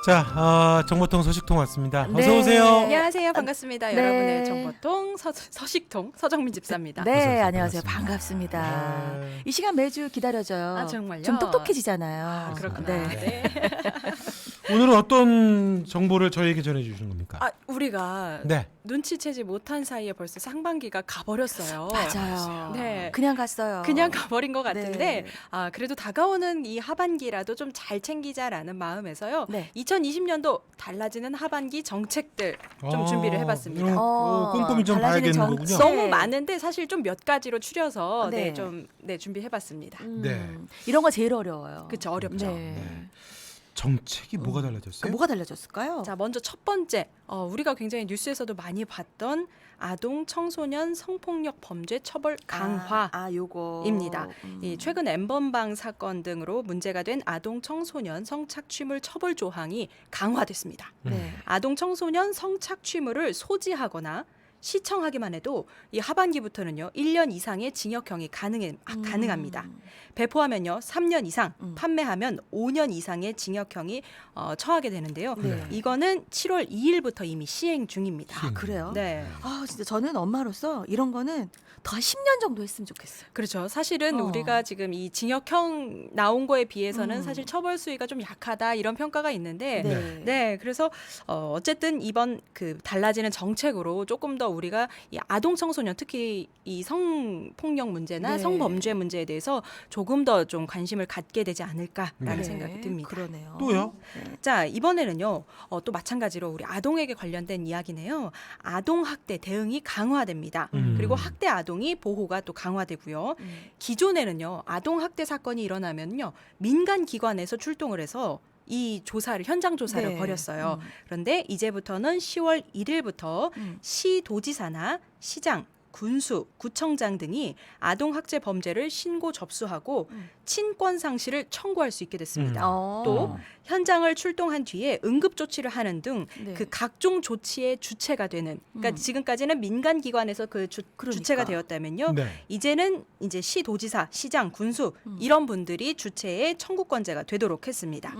자, 정보통 서식통 왔습니다. 네. 어서 오세요. 안녕하세요. 반갑습니다. 네. 여러분의 정보통 서식통 서정민 집사입니다. 네, 어서 오세요. 안녕하세요. 반갑습니다. 반갑습니다. 아. 이 시간 매주 기다려져요. 아, 정말요? 좀 똑똑해지잖아요. 아, 그렇구나. 네. 네. 오늘은 어떤 정보를 저희에게 전해주시는 겁니까? 아, 우리가 네. 눈치채지 못한 사이에 벌써 상반기가 가버렸어요. 맞아요. 네. 그냥 갔어요. 그냥 가버린 것 같은데 네. 그래도 다가오는 이 하반기라도 좀 잘 챙기자라는 마음에서요. 네. 2020년도 달라지는 하반기 정책들 좀 준비를 해봤습니다. 이런, 꼼꼼히 좀 달라지는 봐야겠는 거군요. 정책. 너무 많은데 사실 좀 몇 가지로 추려서 네. 좀 준비해봤습니다. 네. 이런 거 제일 어려워요. 그쵸, 어렵죠. 네. 정책이 뭐가 달라졌어요? 그러니까 뭐가 달라졌을까요? 자, 먼저 첫 번째, 우리가 굉장히 뉴스에서도 많이 봤던 아동 청소년 성폭력 범죄 처벌 강화. 요거입니다. 이 최근 엠번방 사건 등으로 문제가 된 아동 청소년 성착취물 처벌 조항이 강화됐습니다. 네. 아동 청소년 성착취물을 소지하거나 시청하기만 해도 이 하반기부터는요 1년 이상의 징역형이 가능합니다. 배포하면요 3년 이상, 판매하면 5년 이상의 징역형이 처하게 되는데요. 네. 이거는 7월 2일부터 이미 시행 중입니다. 아, 그래요? 네. 아, 진짜 저는 엄마로서 이런 거는 더 한 10년 정도 했으면 좋겠어요. 그렇죠. 사실은 어. 우리가 지금 이 징역형 나온 거에 비해서는 음. 사실 처벌 수위가 좀 약하다 이런 평가가 있는데 네. 네, 그래서 어쨌든 이번 그 달라지는 정책으로 조금 더 우리가 이 아동 청소년 특히 이 성폭력 문제나 네. 성범죄 문제에 대해서 조금 더 좀 관심을 갖게 되지 않을까라는 네. 생각이 듭니다. 그러네요. 또요? 네. 자, 이번에는요. 또 마찬가지로 우리 아동에게 관련된 이야기네요. 아동 학대 대응이 강화됩니다. 그리고 학대 아동이 보호가 또 강화되고요. 기존에는요. 아동 학대 사건이 일어나면요. 민간 기관에서 출동을 해서 이 조사를 현장 조사를 네. 벌였어요. 그런데 이제부터는 10월 1일부터 시 도지사나 시장 군수, 구청장 등이 아동 학대 범죄를 신고 접수하고 친권 상실을 청구할 수 있게 됐습니다. 또 현장을 출동한 뒤에 응급 조치를 하는 등 그 네. 각종 조치의 주체가 되는 그러니까 지금까지는 민간 기관에서 그 그러니까. 주체가 되었다면요. 네. 이제는 이제 시 도지사, 시장, 군수 이런 분들이 주체의 청구권자가 되도록 했습니다.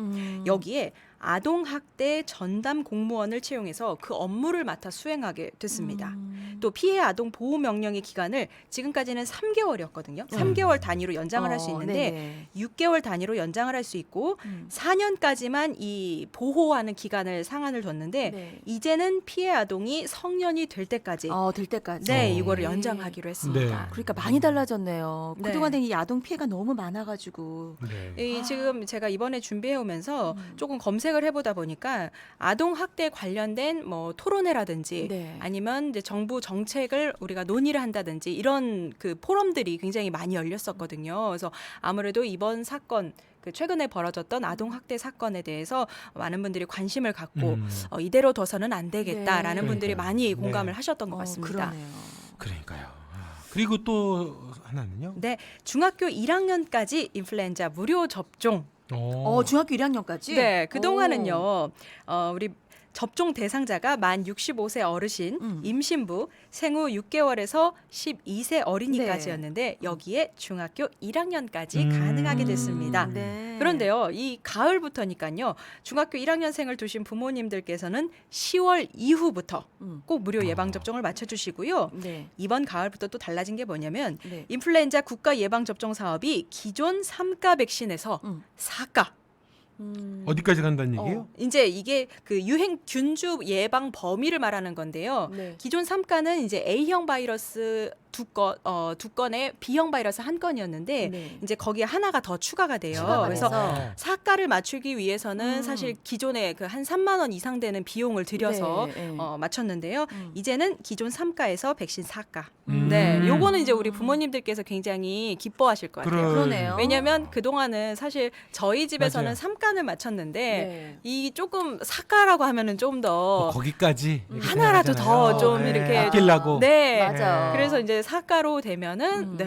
여기에 아동 학대 전담 공무원을 채용해서 그 업무를 맡아 수행하게 됐습니다. 또 피해 아동 보호 명령의 기간을 지금까지는 3개월이었거든요. 3개월 단위로 연장을 할 수 있는데 네네. 6개월 단위로 연장을 할 수 있고 4년까지만 이 보호하는 기간을 상한을 뒀는데 네. 이제는 피해 아동이 성년이 될 때까지 될 때까지. 네, 이거를 연장하기로 했습니다. 네. 그러니까 많이 달라졌네요. 네. 그동안에 이 아동 피해가 너무 많아가지고. 네. 지금 제가 이번에 준비해 오면서 조금 검색을 해보다 보니까 아동 학대 관련된 뭐 토론회라든지 네. 아니면 이제 정부 정책을 우리가 논의를 한다든지 이런 그 포럼들이 굉장히 많이 열렸었거든요. 그래서 아무래도 이번 사건 그 최근에 벌어졌던 아동 학대 사건에 대해서 많은 분들이 관심을 갖고 이대로 둬서는 안 되겠다라는 네. 분들이 많이 공감을 네. 하셨던 것 같습니다. 그러네요. 그러니까요. 그리고 또 하나는요? 네, 중학교 1학년까지 인플루엔자 무료 접종. 중학교 1학년까지? 네, 그동안은요, 우리 접종 대상자가 만 65세 어르신, 임신부, 생후 6개월에서 12세 어린이까지였는데 여기에 중학교 1학년까지 가능하게 됐습니다. 네. 그런데요, 이 가을부터니까요, 중학교 1학년생을 두신 부모님들께서는 10월 이후부터 꼭 무료 예방접종을 맞춰주시고요. 네. 이번 가을부터 또 달라진 게 뭐냐면 네. 인플루엔자 국가 예방접종 사업이 기존 3가 백신에서 4가 어디까지 간다는 얘기예요? 이제 이게 그 유행 균주 예방 범위를 말하는 건데요. 네. 기존 3가는 이제 A형 바이러스 두 건에 B형 바이러스 한 건이었는데 네. 이제 거기에 하나가 더 추가가 돼요. 추가가 그래서 돼서. 4가를 맞추기 위해서는 사실 기존에 그 한 3만 원 이상 되는 비용을 들여서 네, 네. 맞췄는데요. 이제는 기존 3가에서 백신 4가. 음. 네, 요거는 이제 우리 부모님들께서 굉장히 기뻐하실 것 같아요. 그러네요. 왜냐하면 그동안은 사실 저희 집에서는 맞아요. 3가를 맞췄는데 네. 이 조금 4가라고 하면은 좀 더 거기까지 이렇게 하나라도 더 생각하잖아요. 좀 네. 이렇게 아끼려고. 네. 맞아. 그래서 이제 4가로 되면은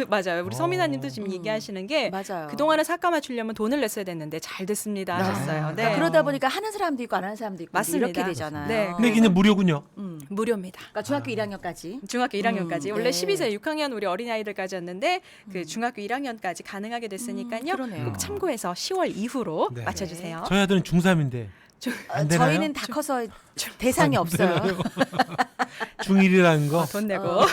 맞아요. 우리 서민아님도 지금 얘기하시는 게 맞아요. 그동안은 4가 맞추려면 돈을 냈어야 됐는데 잘 됐습니다 하셨어요. 네. 그러다 보니까 하는 사람도 있고 안 하는 사람도 있고 맞습니다. 이렇게 되잖아요. 네. 근데 이게 무료군요. 무료입니다. 그러니까 중학교 1학년까지. 중학교 1학년까지 원래 네. 12세 6학년 우리 어린아이들까지였는데 그 중학교 1학년까지 가능하게 됐으니까요. 그러네요. 꼭 참고해서 10월 이후로 네. 맞춰주세요. 저희 아들은 중3인데 안 되나요? 저희는 다 커서 대상이 없어요. 중1이라는 거. 돈 내고.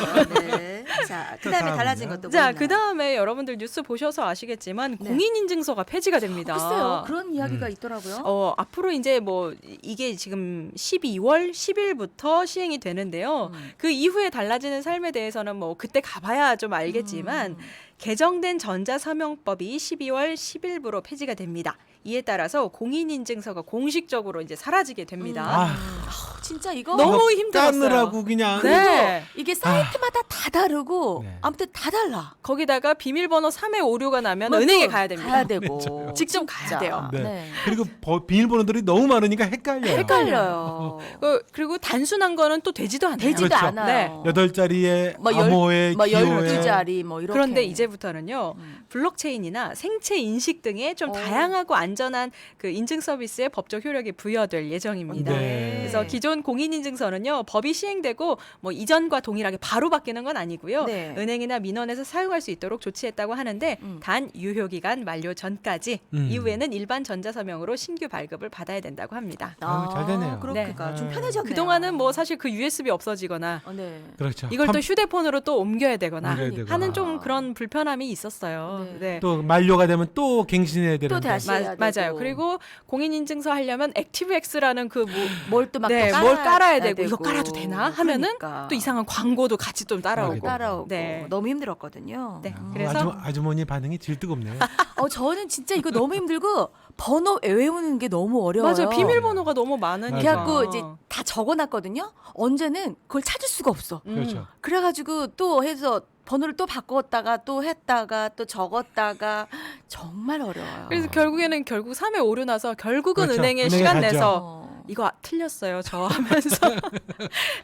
네. 자, 그다음에 자, 달라진 것도 자, 뭐였나요? 그 다음에 여러분들 뉴스 보셔서 아시겠지만 네. 공인인증서가 폐지가 됩니다. 글쎄요. 그런 이야기가 있더라고요. 앞으로 이제 뭐 이게 지금 12월 10일부터 시행이 되는데요. 그 이후에 달라지는 삶에 대해서는 뭐 그때 가봐야 좀 알겠지만 개정된 전자서명법이 12월 10일부로 폐지가 됩니다. 이에 따라서 공인인증서가 공식적으로 이제 사라지게 됩니다. 아, 진짜 이거 너무 힘들었어요. 까느라고 그냥. 네. 이게 사이트마다 다 다르고 네. 아무튼 다 달라. 거기다가 비밀번호 3의 오류가 나면 그것도 은행에 가야 됩니다. 가야 되고 직접 진짜. 가야 돼요. 네. 그리고 비밀번호들이 너무 많으니까 헷갈려요. 헷갈려요. 그리고 단순한 거는 또 되지도 않아요. 되지도 그렇죠. 않아요. 8자리에 뭐 암호에 뭐 기호에 12자리 뭐 이렇게. 그런데 이제부터는요. 블록체인이나 생체 인식 등의 좀 다양하고 안전한 그 인증 서비스의 법적 효력이 부여될 예정입니다. 네. 그래서 기존 공인인증서는요. 법이 시행되고 뭐 이전과 동일하게 바로 바뀌는 건 아니고요. 네. 은행이나 민원에서 사용할 수 있도록 조치했다고 하는데 단 유효기간 만료 전까지 이후에는 일반 전자서명으로 신규 발급을 받아야 된다고 합니다. 아유, 잘 되네요. 그러니까 네. 좀 편해졌네요. 그동안은 뭐 사실 그 USB 없어지거나 네. 그렇죠. 이걸 또 휴대폰으로 또 옮겨야 되거나 옮겨야 되거나. 하는 좀 그런 불편함이 있었어요. 네. 네. 또 만료가 되면 또 갱신해야 되는데. 또 다시 해야 맞아요. 되고. 그리고 공인인증서 하려면 액티브엑스라는 그 뭘 또 막 네, 또 뭘 깔아야 되고. 되고 이거 깔아도 되나 하면은 그러니까. 또 이상한 광고도 같이 좀 따라오고. 따라오고 네. 너무 힘들었거든요. 네. 음. 그래서 아주머니 반응이 질뜨겁네요. 저는 진짜 이거 너무 힘들고 번호 외우는 게 너무 어려워요. 맞아요. 비밀번호가 너무 많으니까. 그래갖고 이제 다 적어놨거든요. 언제는 그걸 찾을 수가 없어. 그렇죠. 그래가지고 또 해서 번호를 또 바꿨다가 또 했다가 또 적었다가 정말 어려워요. 그래서 결국에는 결국 3회 오류 나서 결국은 그렇죠. 은행에 은행에 시간 가죠. 내서 이거 틀렸어요. 저 하면서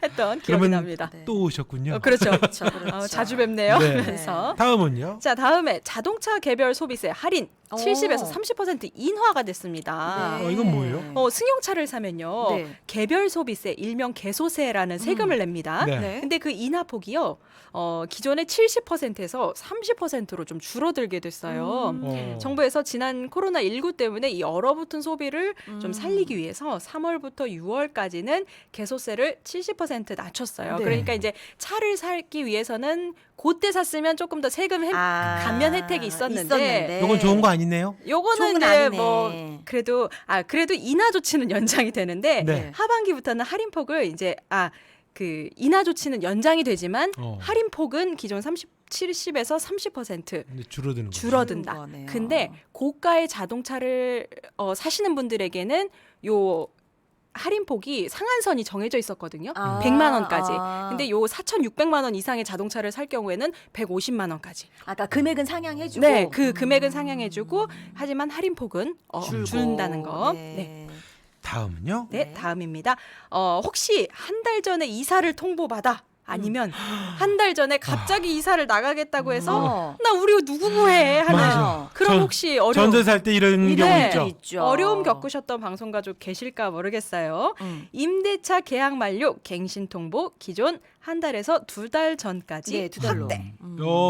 했던 기억이 그러면 납니다. 네. 또 오셨군요. 그렇죠. 그렇죠, 그렇죠. 자주 뵙네요. 네. 하면서. 다음은요. 자, 다음에 자동차 개별 소비세 할인 오. 70에서 30% 인하가 됐습니다. 네. 이건 뭐예요? 승용차를 사면요. 네. 개별 소비세, 일명 개소세라는 세금을 냅니다. 네. 네. 근데 그 인하폭이요. 기존의 70%에서 30%로 좀 줄어들게 됐어요. 정부에서 지난 코로나19 때문에 이 얼어붙은 소비를 좀 살리기 위해서 3월부터 6월까지는 개소세를 70% 낮췄어요. 네. 그러니까 이제 차를 사기 위해서는 그때 샀으면 조금 더 세금 감면 혜택이 있었는데 이건 좋은 거 아니네요? 요거는 좋은 건 이제 아니네. 뭐 그래도 인하 조치는 연장이 되는데 네. 하반기부터는 할인폭을 이제 그 인하 조치는 연장이 되지만 할인폭은 기존 70에서 30% 근데 줄어드는 거. 줄어든다. 거네요. 근데 고가의 자동차를 사시는 분들에게는 요 할인폭이 상한선이 정해져 있었거든요. 100만 원까지. 근데 요 4,600만 원 이상의 자동차를 살 경우에는 150만 원까지. 아까 금액은 상향해주고. 네, 그 금액은 상향해주고 하지만 할인폭은 준다는 거. 네. 네. 다음은요? 네, 다음입니다. 혹시 한 달 전에 이사를 통보받아 아니면 한 달 전에 갑자기 이사를 나가겠다고 해서 나 우리 누구 구해 하는 맞아. 그럼 혹시 전세 살 때 이런 경우 있죠. 어려움 겪으셨던 방송 가족 계실까 모르겠어요. 임대차 계약 만료 갱신 통보 기존 한 달에서 2달 전까지 네, 2달로. 확대.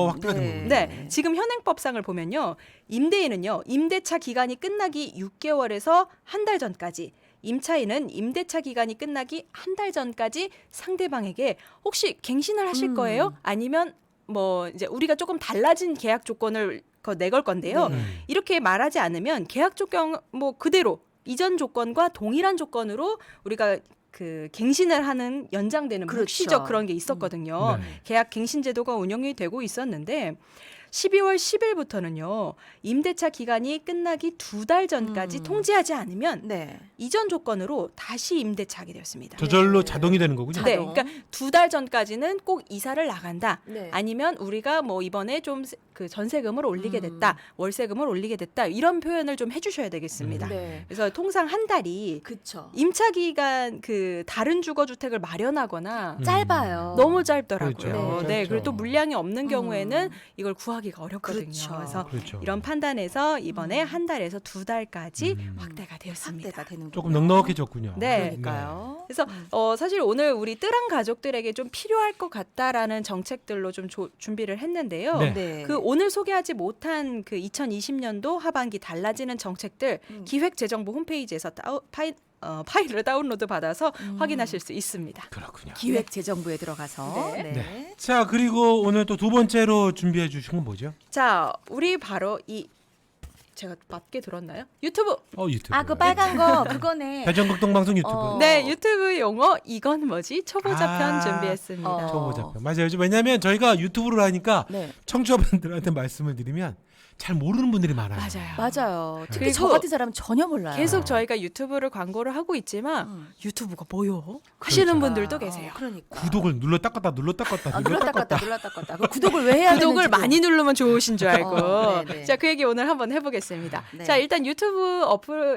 확대가 된 거군요. 네, 지금 현행법상을 보면요. 임대인은요. 임대차 기간이 끝나기 6개월에서 한 달 전까지 임차인은 임대차 기간이 끝나기 한 달 전까지 상대방에게 혹시 갱신을 하실 거예요? 아니면 뭐 이제 우리가 조금 달라진 계약 조건을 내걸 건데요. 이렇게 말하지 않으면 계약 조건 뭐 그대로 이전 조건과 동일한 조건으로 우리가 그 갱신을 하는 연장되는 그렇죠. 묵시적 그런 게 있었거든요. 네. 계약 갱신 제도가 운영이 되고 있었는데 12월 10일부터는요. 임대차 기간이 끝나기 2달 전까지 통지하지 않으면 네. 이전 조건으로 다시 임대차하게 되었습니다. 저절로 자동이 되는 거군요. 네, 자동. 그러니까 2달 전까지는 꼭 이사를 나간다. 네. 아니면 우리가 뭐 이번에 좀 그 전세금을 올리게 됐다, 월세금을 올리게 됐다 이런 표현을 좀 해주셔야 되겠습니다. 네. 그래서 통상 한 달이 그쵸. 임차 기간 그 다른 주거 주택을 마련하거나 짧아요. 너무 짧더라고요. 그렇죠. 네, 짧죠. 그리고 또 물량이 없는 경우에는 이걸 구하기가 어렵거든요. 그렇죠. 그래서 그렇죠. 이런 판단에서 이번에 한 달에서 2달까지 확대가 되었습니다. 확대가 되는 조금 넉넉해졌군요. 네. 그러니까요. 그래서 사실 오늘 우리 뜰한 가족들에게 좀 필요할 것 같다라는 정책들로 좀 준비를 했는데요. 네. 네. 그 오늘 소개하지 못한 그 2020년도 하반기 달라지는 정책들 기획재정부 홈페이지에서 파일을 다운로드 받아서 확인하실 수 있습니다. 그렇군요. 기획재정부에 들어가서. 네. 네. 자, 그리고 오늘 또 두 번째로 준비해 주신 건 뭐죠? 자, 우리 바로 제가 맞게 들었나요? 유튜브. 유튜브. 아, 그 빨간 거 그거네. 대전극동 방송 유튜브. 네, 유튜브 용어 이건 뭐지? 초보자 편 아, 준비했습니다. 초보자편. 맞아요. 왜냐하면 저희가 유튜브를 하니까 네. 청취자분들한테 말씀을 드리면 잘 모르는 분들이 많아요. 맞아요. 특히 그리고 저 같은 사람은 전혀 몰라요. 계속 저희가 유튜브를 광고를 하고 있지만 유튜브가 뭐요? 하시는 그렇죠. 분들도 계세요. 그러니까. 구독을 눌렀다 껐다 눌렀다 껐다 눌렀다 껐다 눌렀다 껐다. 그 구독을 왜 해야 구독을 되는지도. 많이 누르면 좋으신 줄 알고. 네네. 자, 그 얘기 오늘 한번 해보겠습니다. 네. 자, 일단 유튜브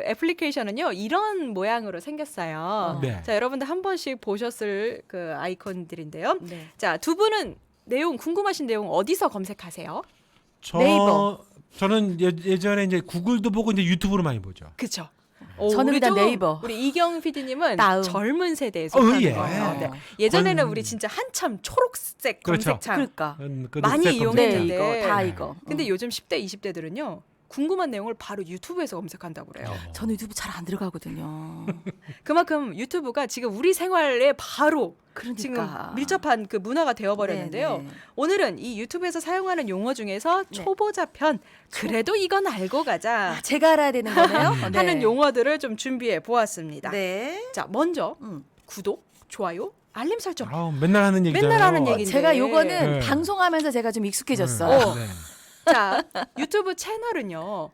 애플리케이션은요, 이런 모양으로 생겼어요. 네. 자, 여러분들 한 번씩 보셨을 그 아이콘들인데요. 네. 자, 두 분은 궁금하신 내용 어디서 검색하세요? 네이버. 저는 예전에 이제 구글도 보고 이제 유튜브로 많이 보죠. 그쵸? 저는 우리 일단 좀- 네이버. 우리 이경 PD님은 다음. 젊은 세대에 속하는 예. 거예요. 네. 예전에는 전- 우리 진짜 한참 초록색 그렇죠. 검색창 그러니까. 많이 네, 이용했는데 이거 다 이거. 근데 요즘 10대, 20대들은요. 궁금한 내용을 바로 유튜브에서 검색한다고 그래요. 저는 유튜브 잘 안 들어가거든요. 그만큼 유튜브가 지금 우리 생활에 바로 그러니까. 지금 밀접한 그 문화가 되어버렸는데요. 네, 네. 오늘은 이 유튜브에서 사용하는 용어 중에서 네. 초보자 편 그래도 이건 알고 가자 아, 제가 알아야 되는 거네요. 네. 하는 용어들을 좀 준비해 보았습니다. 네. 자, 먼저 음. 구독, 좋아요, 알림 설정. 맨날 하는 얘기잖아요. 맨날 하는 얘기인데. 제가 요거는 네. 방송하면서 제가 좀 익숙해졌어요. 네. 자, 유튜브 채널은요.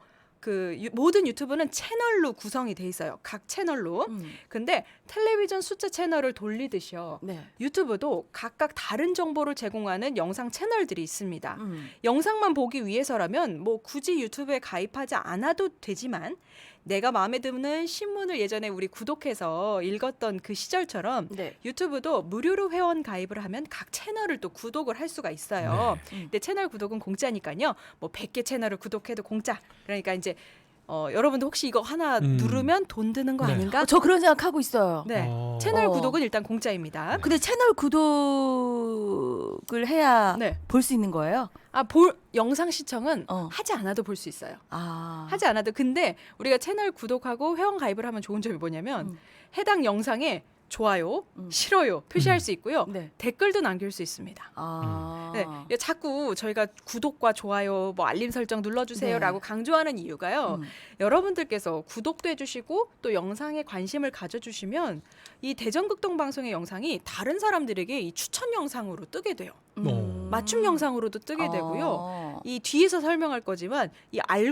모든 유튜브는 채널로 구성이 돼 있어요. 각 채널로. 근데 텔레비전 숫자 채널을 돌리듯이요. 네. 유튜브도 각각 다른 정보를 제공하는 영상 채널들이 있습니다. 음. 영상만 보기 위해서라면 뭐 굳이 유튜브에 가입하지 않아도 되지만 내가 마음에 드는 신문을 예전에 우리 구독해서 읽었던 그 시절처럼 네. 유튜브도 무료로 회원 가입을 하면 각 채널을 또 구독을 할 수가 있어요. 네. 근데 채널 구독은 공짜니까요. 뭐 100개 채널을 구독해도 공짜. 그러니까 이제 여러분들 혹시 이거 하나 누르면 돈 드는 거 네. 아닌가? 저 그런 생각하고 있어요. 네. 채널 어. 구독은 일단 공짜입니다. 근데 채널 구독을 해야 네. 볼 수 있는 거예요? 영상 시청은 어. 하지 않아도 볼 수 있어요. 아. 하지 않아도. 근데 우리가 채널 구독하고 회원 가입을 하면 좋은 점이 뭐냐면 해당 영상에 좋아요, 싫어요 표시할 수 있고요. 네. 댓글도 남길 수 있습니다. 아. 네, 자꾸 저희가 구독과 좋아요, 뭐 알림 설정 눌러주세요라고 네. 강조하는 이유가요. 여러분들께서 구독도 해주시고 또 영상에 관심을 가져주시면 이 대전극동 방송의 영상이 다른 사람들에게 이 추천 영상으로 뜨게 돼요. 맞춤 영상으로도 뜨게 되고요. 이 뒤에서 설명할 거지만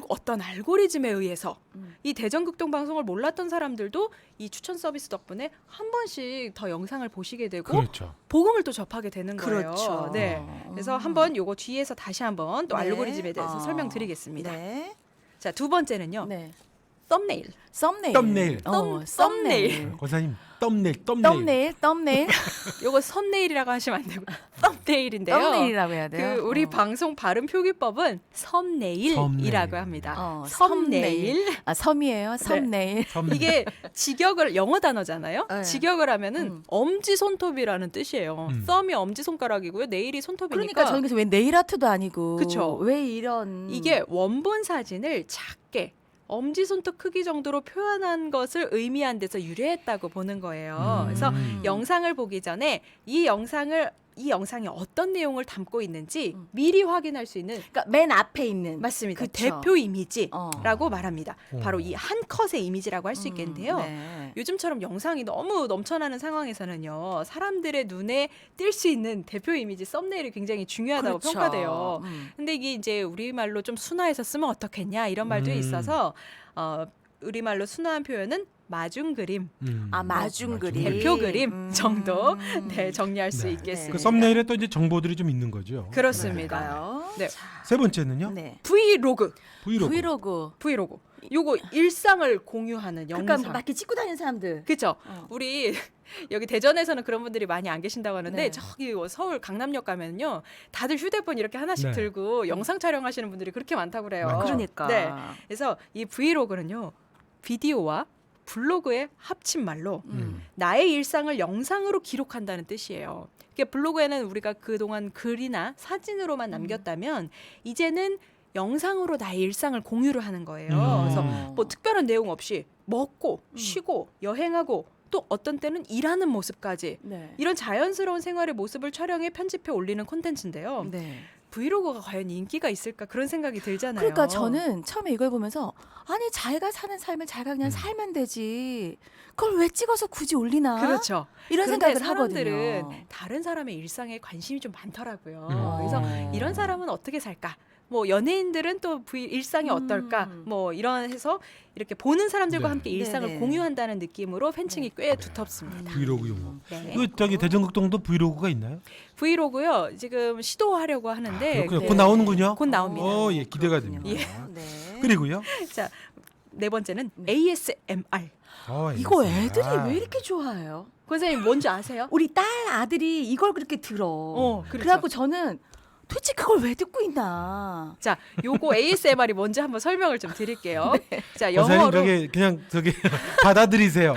어떤 알고리즘에 의해서 이 대전극동 방송을 몰랐던 사람들도 이 추천 서비스 덕분에 한 번씩 더 영상을 보시게 되고 그렇죠. 복음을 또 접하게 되는 거예요. 그렇죠. 네. 그래서 한번 요거 뒤에서 다시 한번 또 네. 알고리즘에 대해서 설명드리겠습니다. 네. 자, 두 번째는요. 네. 썸네일. 썸네일. 썸네일. 썸네일. 권사님 썸네일. 썸네일. 요거 썸네일이라고 하시면 안 되고 썸네일인데요. 썸네일이라고 해야 돼요. 우리 방송 발음 표기법은 썸네일이라고 합니다. 썸네일. 아, 섬이에요. 썸네일. 이게 직역을 영어 단어잖아요. 네. 직역을 하면은 엄지 손톱이라는 뜻이에요. 썸이 엄지 손가락이고요. 네일이 손톱이니까. 그러니까 저는 그래서 왜 네일 아트도 아니고 그쵸. 왜 이런 이게 원본 사진을 작게 엄지손톱 크기 정도로 표현한 것을 의미한 데서 유래했다고 보는 거예요. 그래서 영상을 보기 전에 이 영상이 어떤 내용을 담고 있는지 미리 확인할 수 있는 그러니까 맨 앞에 있는 맞습니다. 그쵸. 대표 이미지라고 말합니다. 어. 바로 이 한 컷의 이미지라고 할 수 있겠는데요. 네. 요즘처럼 영상이 너무 넘쳐나는 상황에서는요. 사람들의 눈에 띌 수 있는 대표 이미지 썸네일이 굉장히 중요하다고 그렇죠. 평가돼요. 근데 이게 이제 우리말로 좀 순화해서 쓰면 어떻겠냐 이런 말도 있어서 우리말로 순화한 표현은 마중 그림, 아, 마중 그림. 대표 그림 정도 네, 정리할 수 네. 있겠습니다. 그 썸네일에 또 이제 정보들이 좀 있는 거죠. 그렇습니다. 그러니까요. 네. 세 번째는요? 네. 브이로그. 브이로그. 요거 일상을 공유하는 영상. 그러니까 막 이렇게 찍고 다니는 사람들. 그렇죠. 우리 여기 대전에서는 그런 분들이 많이 안 계신다고 하는데 네. 저기 서울 강남역 가면요 다들 휴대폰 이렇게 하나씩 네. 들고 영상 촬영하시는 분들이 그렇게 많다고 그래요. 그러니까. 네. 그래서 이 브이로그는요 비디오와 블로그의 합친말로 나의 일상을 영상으로 기록한다는 뜻이에요. 그러니까 블로그에는 우리가 그동안 글이나 사진으로만 남겼다면 이제는 영상으로 나의 일상을 공유를 하는 거예요. 그래서 뭐 특별한 내용 없이 먹고 쉬고 여행하고 또 어떤 때는 일하는 모습까지 네. 이런 자연스러운 생활의 모습을 촬영해 편집해 올리는 콘텐츠인데요. 네. 브이로그가 과연 인기가 있을까 그런 생각이 들잖아요. 그러니까 저는 처음에 이걸 보면서 아니 자기가 사는 삶을 자기가 그냥 살면 되지 그걸 왜 찍어서 굳이 올리나 그렇죠. 이런 그런데 생각을 사람들은 하거든요. 다른 사람의 일상에 관심이 좀 많더라고요. 음. 그래서 이런 사람은 어떻게 살까? 뭐 연예인들은 또 일상이 어떨까? 뭐 이런 해서 이렇게 보는 사람들과 네. 함께 일상을 네네. 공유한다는 느낌으로 팬층이 꽤 두텁습니다. 브이로그 용어. 네. 그 저기 대전극동도 브이로그가 있나요? 브이로그요. 지금 시도하려고 하는데 그렇군요. 네. 곧 나오는군요. 곧 나옵니다. 예, 기대가 됩니다. 그렇군요. 네. 그리고요. 자, 네 번째는 ASMR. 이거 알겠습니다. 애들이 왜 이렇게 좋아해요? 권사님 뭔지 아세요? 우리 딸 아들이 이걸 그렇게 들어. 그렇죠. 그래갖고 저는 도대체 그걸 왜 듣고 있나? 자, 요거 ASMR이 뭔지 한번 설명을 좀 드릴게요. 자, 권사님 영어로 저기 그냥 저기 받아들이세요.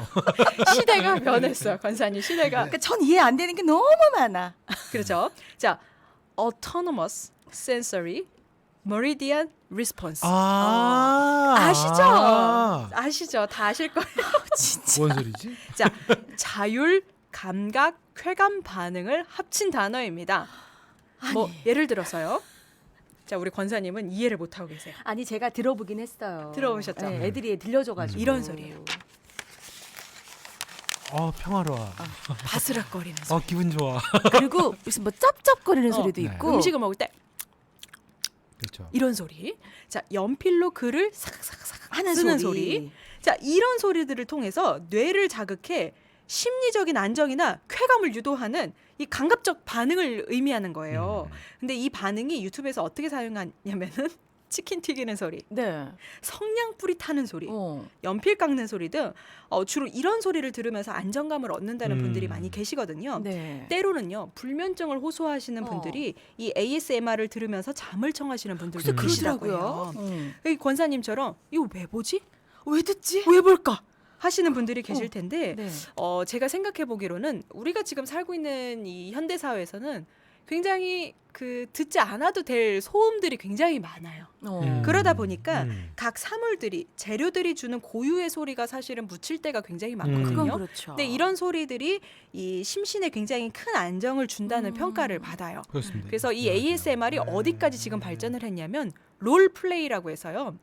시대가 변했어요. 권사님 시대가. 그러니까 전 이해 안 되는 게 너무 많아. 그렇죠. 자, autonomous sensory meridian response. 아시죠? 아시죠? 다 아실 거예요. 진짜. 뭔 소리지? 자, 자율 감각 쾌감 반응을 합친 단어입니다. 뭐 예를 들어서요. 자, 우리 권사님은 이해를 못 하고 계세요. 아니 제가 들어보긴 했어요. 들어보셨죠? 네, 애들이 들려줘가지고 이런 소리예요. 평화로워. 바스락거리는 소리. 기분 좋아. 그리고 무슨 뭐 쩝쩝거리는 소리도 네. 있고 음식을 먹을 때 그렇죠. 이런 소리. 자, 연필로 글을 삭삭삭 하는 쓰는 소리. 소리. 자, 이런 소리들을 통해서 뇌를 자극해 심리적인 안정이나 쾌감을 유도하는 이 감각적 반응을 의미하는 거예요. 근데 이 반응이 유튜브에서 어떻게 사용하냐면은 치킨 튀기는 소리, 네. 성냥 뿌리 타는 소리, 어. 연필 깎는 소리 등 주로 이런 소리를 들으면서 안정감을 얻는다는 분들이 음. 많이 계시거든요. 네. 때로는요, 불면증을 호소하시는 분들이 이 ASMR을 들으면서 잠을 청하시는 분들도 글쎄 계시더라고요. 그러더라고요. 이 권사님처럼 이거 왜 보지? 왜 듣지? 왜 볼까? 하시는 분들이 계실 텐데 네. 제가 생각해 보기로는 우리가 지금 살고 있는 이 현대 사회에서는 굉장히 그 듣지 않아도 될 소음들이 굉장히 많아요. 그러다 보니까 각 사물들이 재료들이 주는 고유의 소리가 사실은 묻힐 때가 굉장히 많거든요. 그건 그렇죠. 근데 이런 소리들이 이 심신에 굉장히 큰 안정을 준다는 평가를 받아요. 그렇습니다. 그래서 이 ASMR이 어디까지 지금 발전을 했냐면 롤 플레이라고 해서요.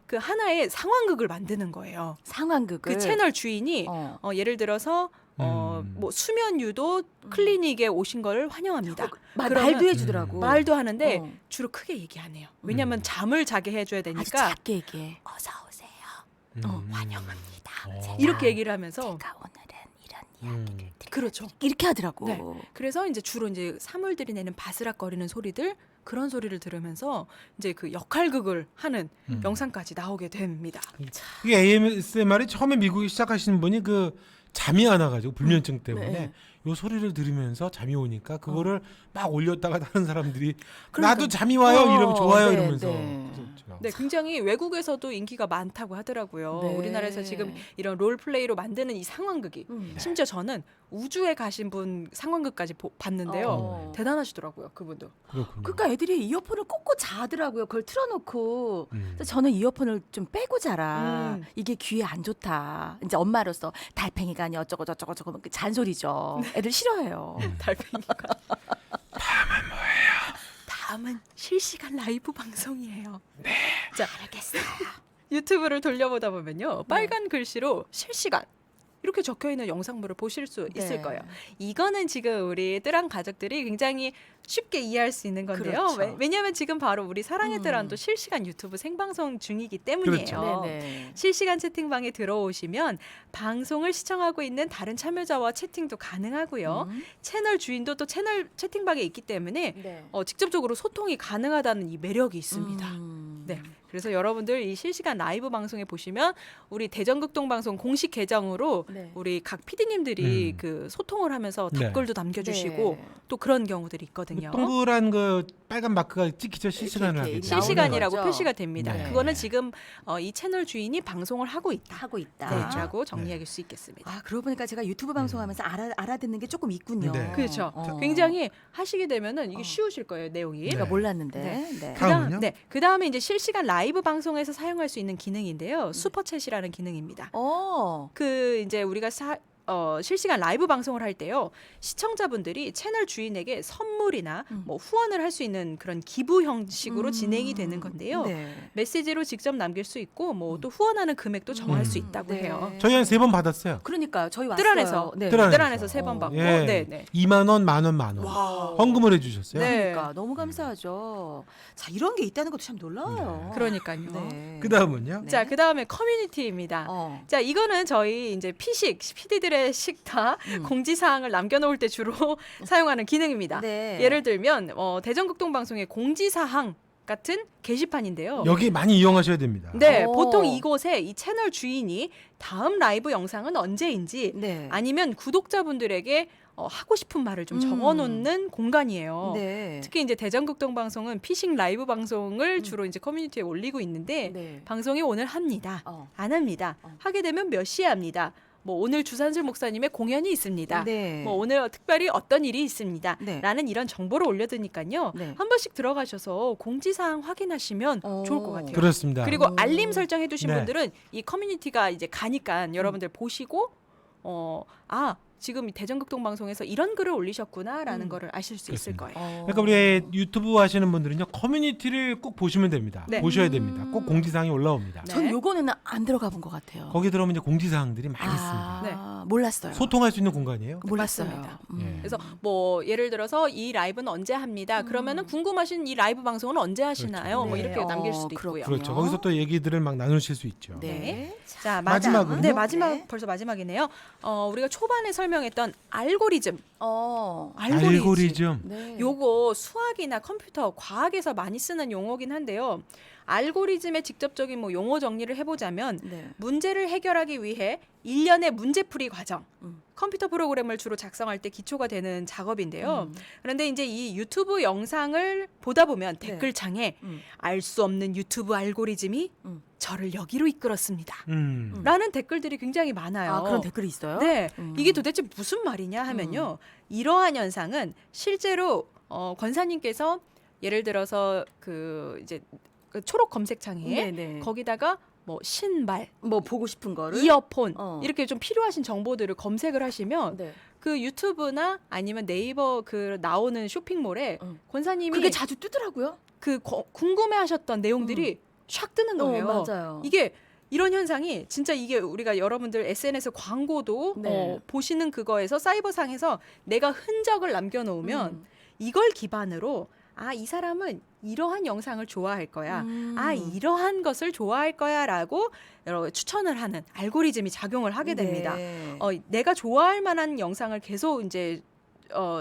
그 하나의 상황극을 만드는 거예요. 상황극을 그 채널 주인이 예를 들어서 뭐 수면 유도 클리닉에 오신 걸 환영합니다. 그러면 말도 해주더라고. 말도 하는데 어. 주로 크게 얘기 안 해요. 왜냐하면 잠을 자게 해줘야 아주 되니까 작게 얘기해. 어서 오세요. 환영합니다. 이렇게 얘기를 하면서 제가 오늘은 이런 이야기를 그렇죠. 이렇게 하더라고. 네. 그래서 이제 주로 이제 사물들이 내는 바스락거리는 소리들 그런 소리를 들으면서 이제 그 역할극을 하는 영상까지 나오게 됩니다. 이 ASMR이 처음에 미국에 시작하신 분이 그 잠이 안 와가지고 불면증 때문에 네. 요 소리를 들으면서 잠이 오니까 그거를 막 올렸다가 다른 사람들이 그러니까. 나도 잠이 와요 이러면 좋아요 네, 이러면서 네. 그렇죠. 네, 굉장히 외국에서도 인기가 많다고 하더라고요. 네. 우리나라에서 지금 이런 롤플레이로 만드는 이 상황극이 심지어 저는 우주에 가신 분 상황극까지 봤는데요. 대단하시더라고요, 그분도. 그렇군요. 그러니까 애들이 이어폰을 꽂고 자더라고요. 그걸 틀어놓고. 음. 그래서 저는 이어폰을 좀 빼고 자라. 음. 이게 귀에 안 좋다. 이제 엄마로서 달팽이가 아니 어쩌고 저쩌고 저쩌고 잔소리죠. 애들 싫어해요. 달팽이가. 다음은 실시간 라이브 방송이에요. 네. 자, 알겠어요. 유튜브를 돌려보다 보면요. 빨간 글씨로 실시간 이렇게 적혀 있는 영상물을 보실 수 있을 네. 거예요. 이거는 지금 우리 뜨란 가족들이 굉장히 쉽게 이해할 수 있는 건데요. 그렇죠. 왜냐하면 지금 바로 우리 사랑의 뜨란도 실시간 유튜브 생방송 중이기 때문이에요. 그렇죠. 네네. 실시간 채팅방에 들어오시면 방송을 시청하고 있는 다른 참여자와 채팅도 가능하고요. 채널 주인도 또 채널 채팅방에 있기 때문에 네. 직접적으로 소통이 가능하다는 이 매력이 있습니다. 네. 그래서 여러분들 이 실시간 라이브 방송에 보시면 우리 대전극동 방송 공식 계정으로 네. 우리 각 PD님들이 그 소통을 하면서 네. 댓글도 남겨주시고 네. 또 그런 경우들이 있거든요. 동그란 그 빨간 마크가 찍히죠 실시간을 하게 이렇게 되면. 실시간이라고 나오는 거죠. 표시가 됩니다. 네. 그거는 지금 이 채널 주인이 방송을 하고 있다. 하고 있다. 네, 라고 정리할 수 있겠습니다. 아, 그러고 보니까 제가 유튜브 방송하면서 알아듣는 게 조금 있군요. 네. 그렇죠. 어. 굉장히 하시게 되면은 이게 쉬우실 거예요, 내용이. 제가 네. 몰랐는데. 네. 다음은요? 그 다음에 이제 실시간 라이브 방송에서 사용할 수 있는 기능인데요. 슈퍼챗이라는 기능입니다. 그 이제 우리가 실시간 라이브 방송을 할 때요, 시청자분들이 채널 주인에게 선물이나 뭐 후원을 할 수 있는 그런 기부 형식으로 진행이 되는 건데요. 네. 메시지로 직접 남길 수 있고 뭐 또 후원하는 금액도 정할 수 있다고 네. 해요. 저희 한 3번 받았어요. 그러니까 저희 왔어요. 뜰안에서 네. 뜰안에서. 3번 받고, 예. 네, 네. 2만 원, 만 원, 만 원. 와. 헌금을 해주셨어요. 네. 그러니까 너무 감사하죠. 자, 이런 게 있다는 것도 참 놀라워요. 그러니까요. 네. 그 다음은요? 네. 자, 그 다음에 커뮤니티입니다. 자, 이거는 저희 이제 PD들의 식탁 공지사항을 남겨놓을 때 주로 사용하는 기능입니다. 네. 예를 들면 대전극동방송의 공지사항 같은 게시판인데요. 여기 많이 이용하셔야 됩니다. 네, 오. 보통 이곳에 이 채널 주인이 다음 라이브 영상은 언제인지 네. 아니면 구독자분들에게 하고 싶은 말을 좀 적어놓는 공간이에요. 네. 특히 이제 대전극동방송은 피싱 라이브 방송을 주로 이제 커뮤니티에 올리고 있는데 네. 방송이 오늘 합니다. 어. 안 합니다. 하게 되면 몇 시에 합니다. 뭐 오늘 주산슬 목사님의 공연이 있습니다. 네. 뭐 오늘 특별히 어떤 일이 있습니다. 네. 라는 이런 정보를 올려두니까요. 네. 한 번씩 들어가셔서 공지사항 확인하시면 좋을 것 같아요. 그렇습니다. 그리고 오. 알림 설정해두신 네. 분들은 이 커뮤니티가 이제 가니까 여러분들 보시고 지금 이 대전극동 방송에서 이런 글을 올리셨구나라는 거를 아실 수 있을 그렇습니다. 거예요. 그러니까 우리 유튜브 하시는 분들은요, 커뮤니티를 꼭 보시면 됩니다. 네. 보셔야 됩니다. 꼭 공지사항이 올라옵니다. 네. 전 요거는 안 들어가 본 것 같아요. 거기 들어오면 이제 공지사항들이 많이 있습니다. 네. 몰랐어요. 소통할 수 있는 공간이에요. 몰랐어요. 맞습니다. 예. 그래서 뭐 예를 들어서 이 라이브는 언제 합니다. 그러면은 궁금하신 이 라이브 방송은 언제 하시나요? 그렇죠. 뭐 네. 이렇게 남길 수도 그렇군요. 있고요. 그렇죠. 거기서 또 얘기들을 막 나누실 수 있죠. 네. 자, 마지막은요? 네, 마지막 네. 벌써 마지막이네요. 우리가 초반에 설명했던 알고리즘. 알고리즘. 네. 요거 수학이나 컴퓨터, 과학에서 많이 쓰는 용어긴 한데요. 알고리즘의 직접적인 뭐 용어 정리를 해보자면 네. 문제를 해결하기 위해 일련의 문제풀이 과정, 음. 컴퓨터 프로그램을 주로 작성할 때 기초가 되는 작업인데요. 그런데 이제 이 유튜브 영상을 보다 보면 네. 댓글창에 음. 알 수 없는 유튜브 알고리즘이 저를 여기로 이끌었습니다. 라는 댓글들이 굉장히 많아요. 아, 그런 댓글이 있어요? 네, 이게 도대체 무슨 말이냐 하면요, 이러한 현상은 실제로 권사님께서 예를 들어서 그 이제 그 초록 검색창에 네네. 거기다가 뭐 신발, 뭐 보고 싶은 거를 이어폰 이렇게 이렇게 좀 필요하신 정보들을 검색을 하시면 네. 그 유튜브나 아니면 네이버 그 나오는 쇼핑몰에 권사님이 그게 자주 뜨더라고요. 그 궁금해하셨던 내용들이 샥 뜨는 거예요. 맞아요. 이게 이런 현상이 진짜 이게 우리가 여러분들 SNS 광고도 네. 보시는 그거에서 사이버상에서 내가 흔적을 남겨놓으면 이걸 기반으로 이 사람은 이러한 영상을 좋아할 거야. 이러한 것을 좋아할 거야라고 여러 추천을 하는 알고리즘이 작용을 하게 됩니다. 네. 내가 좋아할 만한 영상을 계속 이제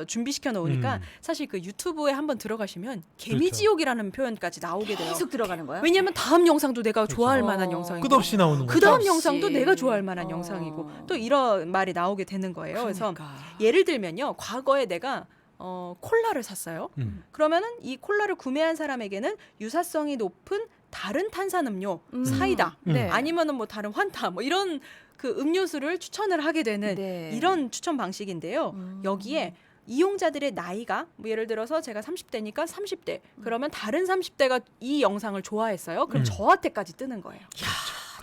준비시켜 놓으니까 사실 그 유튜브에 한번 들어가시면 개미지옥이라는 표현까지 나오게 돼요. 계속 들어가는 거야? 왜냐하면 다음 영상도 내가 좋아할 만한 영상이고 끝없이 나오는 거죠. 그 다음 끝없이. 영상도 내가 좋아할 만한 영상이고 또 이런 말이 나오게 되는 거예요. 그래서 예를 들면요, 과거에 내가 콜라를 샀어요. 그러면은 이 콜라를 구매한 사람에게는 유사성이 높은 다른 탄산음료, 사이다, 네. 아니면은 뭐 다른 환타, 뭐 이런 그 음료수를 추천을 하게 되는 네. 이런 추천 방식인데요. 여기에 이용자들의 나이가 뭐 예를 들어서 제가 30대니까 30대 그러면 다른 30대가 이 영상을 좋아했어요. 그럼 저한테까지 뜨는 거예요.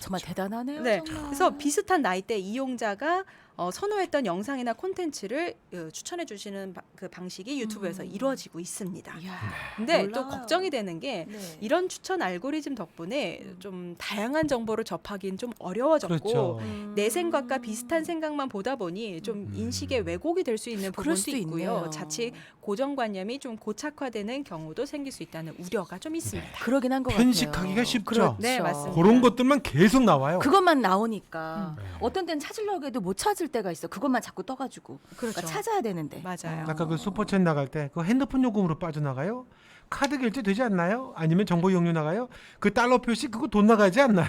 정말 대단하네요. 네, 정말. 그래서 비슷한 나이대 이용자가 선호했던 영상이나 콘텐츠를 추천해 주시는 그 방식이 유튜브에서 이루어지고 있습니다. 이야, 근데 또 몰라요. 걱정이 되는 게 네. 이런 추천 알고리즘 덕분에 좀 다양한 정보를 접하기는 좀 어려워졌고 그렇죠. 내 생각과 비슷한 생각만 보다 보니 좀 인식의 왜곡이 될 수 있는 그럴 부분도 수도 있고요. 있네요. 자칫 고정관념이 좀 고착화되는 경우도 생길 수 있다는 우려가 좀 있습니다. 그러긴 한 것 같아요. 편식하기가 쉽죠. 그렇죠. 네, 맞습니다. 그런 것들만 계속 나와요. 그것만 나오니까 어떤 때는 찾으려고 해도 못 찾을 때가 있어. 그것만 자꾸 떠가지고. 그렇죠. 그러니까 찾아야 되는데. 맞아요. 아까 그 슈퍼챗 나갈 때 그 핸드폰 요금으로 빠져나가요? 카드 결제 되지 않나요? 아니면 정보 이용료 나가요? 그 달러 표시 그거 돈 나가지 않나요?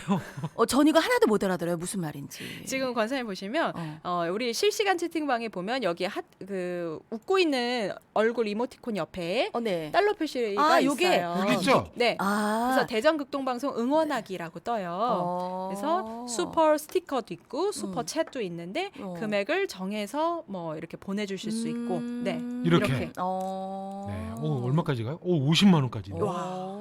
전 이거 하나도 못 알아들어요. 무슨 말인지. 지금 권사님 보시면 우리 실시간 채팅방에 보면 여기 그 웃고 있는 얼굴 이모티콘 옆에 네. 달러 표시가 요게 있어요. 여기 있죠? 네. 그래서 아. 대전극동방송 응원하기라고 떠요. 그래서 슈퍼 스티커도 있고 슈퍼 챗도 있는데 금액을 정해서 뭐 이렇게 보내주실 수 있고, 네, 이렇게. 이렇게. 네. 오, 얼마까지 가요? 오, 50만 원까지. 와.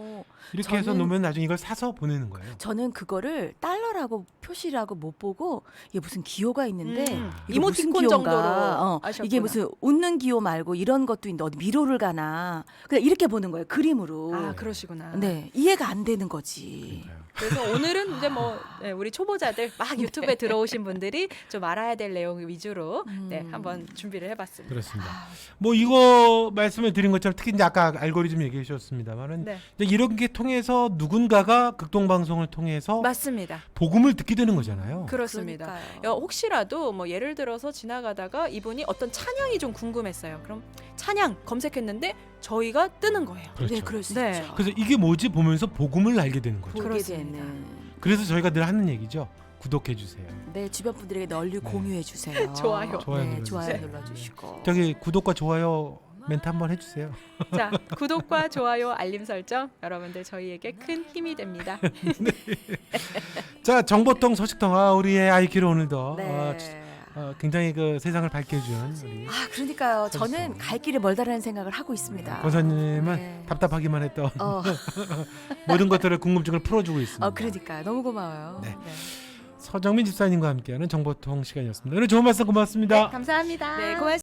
이렇게 해서 저는- 놓으면 나중에 이걸 사서 보내는 거예요. 저는 그거를 달러라고 표시라고 못 보고 이게 무슨 기호가 있는데 이거 무슨 이모티콘 기호인가? 정도로 아셨구나. 이게 무슨 웃는 기호 말고 이런 것도 있는데 어디 미로를 가나? 그냥 이렇게 보는 거예요. 그림으로. 아 그러시구나. 네, 이해가 안 되는 거지. 그러니까요. 그래서 오늘은 이제 뭐 네, 우리 초보자들 막 유튜브에 들어오신 분들이 좀 알아야 될 내용 위주로 네, 한번 준비를 해봤습니다. 그렇습니다. 뭐 이거 말씀을 드린 것처럼 특히 이제 아까 알고리즘 얘기해 주셨습니다만은 네, 이런 게 통해서 누군가가 극동 방송을 통해서 맞습니다. 복음을 듣게 되는 거잖아요. 그렇습니다. 그러니까요. 혹시라도 뭐 예를 들어서 지나가다가 이분이 어떤 찬양이 좀 궁금했어요. 그럼 찬양 검색했는데 저희가 뜨는 거예요. 그렇죠. 네, 그럴 수 네. 있죠. 그래서 이게 뭐지 보면서 복음을 알게 되는 거죠. 보게 그렇습니다. 되는. 그래서 저희가 늘 하는 얘기죠. 구독해 주세요. 네, 주변 분들에게 널리 네. 공유해 주세요. 좋아요. 좋아요 네, 눌러주세요. 좋아요 눌러주시고. 저기 구독과 좋아요 멘트 한번 해주세요. 자, 구독과 좋아요, 알림 설정 여러분들 저희에게 큰 힘이 됩니다. 자, 정보통 소식통 우리의 아이키로 오늘도 네. 굉장히 그 세상을 밝게 해준 우리 아, 그러니까요. 저는 그렇죠. 갈 길이 멀다라는 생각을 하고 있습니다. 권사님은 네. 답답하기만 했던 어, 모든 것들을 궁금증을 풀어주고 있습니다. 그러니까요. 너무 고마워요. 네. 서정민 집사님과 함께하는 정보통 시간이었습니다. 오늘 좋은 말씀 고맙습니다. 감사합니다. 네, 고맙습니다.